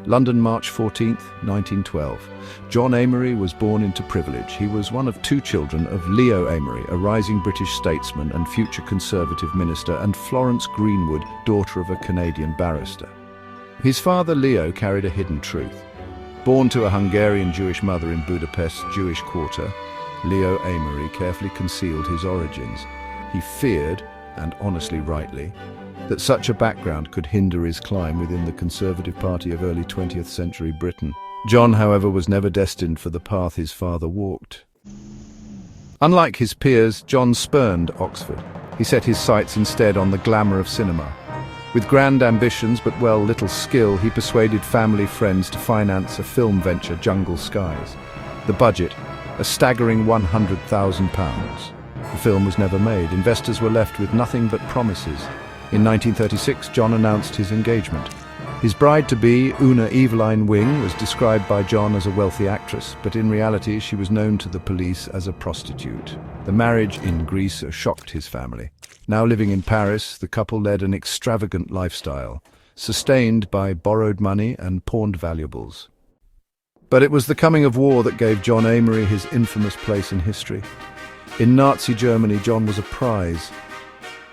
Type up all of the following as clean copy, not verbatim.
London, March 14th, 1912. John Amery was born into privilege. He was one of two children of Leo Amery, a rising British statesman and future Conservative minister, and Florence Greenwood, daughter of a Canadian barrister. His father, Leo, carried a hidden truth. Born to a Hungarian Jewish mother in Budapest's Jewish quarter, Leo Amery carefully concealed his origins. He feared, and honestly rightly, that such a background could hinder his climb within the Conservative Party of early 20th century Britain. John, however, was never destined for the path his father walked. Unlike his peers, John spurned Oxford. He set his sights instead on the glamour of cinema. With grand ambitions but little skill, he persuaded family friends to finance a film venture, Jungle Skies. The budget, a staggering £100,000. The film was never made. Investors were left with nothing but promises. In 1936, John announced his engagement. His bride-to-be, Una Eveline Wing, was described by John as a wealthy actress, but in reality she was known to the police as a prostitute. The marriage in Greece shocked his family. Now living in Paris, the couple led an extravagant lifestyle, sustained by borrowed money and pawned valuables. But it was the coming of war that gave John Amery his infamous place in history. In Nazi Germany, John was a prize.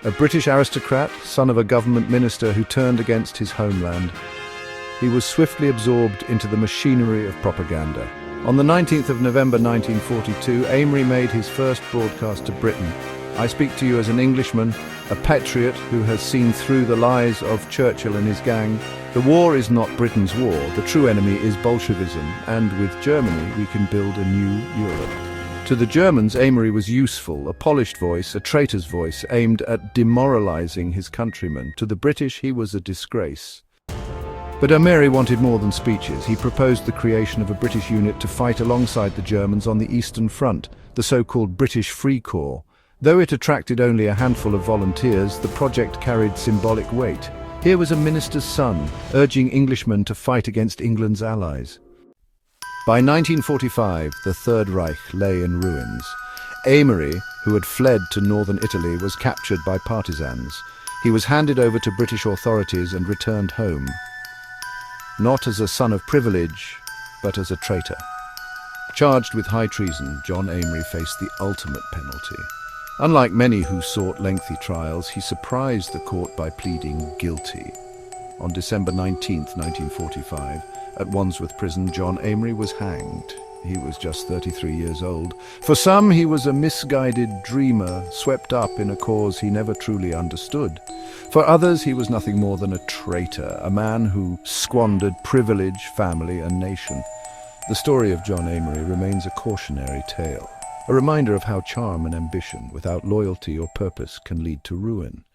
A British aristocrat, son of a government minister who turned against his homeland. He was swiftly absorbed into the machinery of propaganda. On the 19th of November 1942, Amery made his first broadcast to Britain. I speak to you as an Englishman, a patriot who has seen through the lies of Churchill and his gang. The war is not Britain's war. The true enemy is Bolshevism, and with Germany we can build a new Europe. To the Germans, Amery was useful, a polished voice, a traitor's voice, aimed at demoralizing his countrymen. To the British, he was a disgrace. But Amery wanted more than speeches. He proposed the creation of a British unit to fight alongside the Germans on the Eastern Front, the so-called British Free Corps. Though it attracted only a handful of volunteers, the project carried symbolic weight. Here was a minister's son, urging Englishmen to fight against England's allies. By 1945, the Third Reich lay in ruins. Amery, who had fled to northern Italy, was captured by partisans. He was handed over to British authorities and returned home. Not as a son of privilege, but as a traitor. Charged with high treason, John Amery faced the ultimate penalty. Unlike many who sought lengthy trials, he surprised the court by pleading guilty. On December 19, 1945, at Wandsworth Prison, John Amery was hanged. He was just 33 years old. For some, he was a misguided dreamer, swept up in a cause he never truly understood. For others, he was nothing more than a traitor, a man who squandered privilege, family, and nation. The story of John Amery remains a cautionary tale, a reminder of how charm and ambition, without loyalty or purpose, can lead to ruin.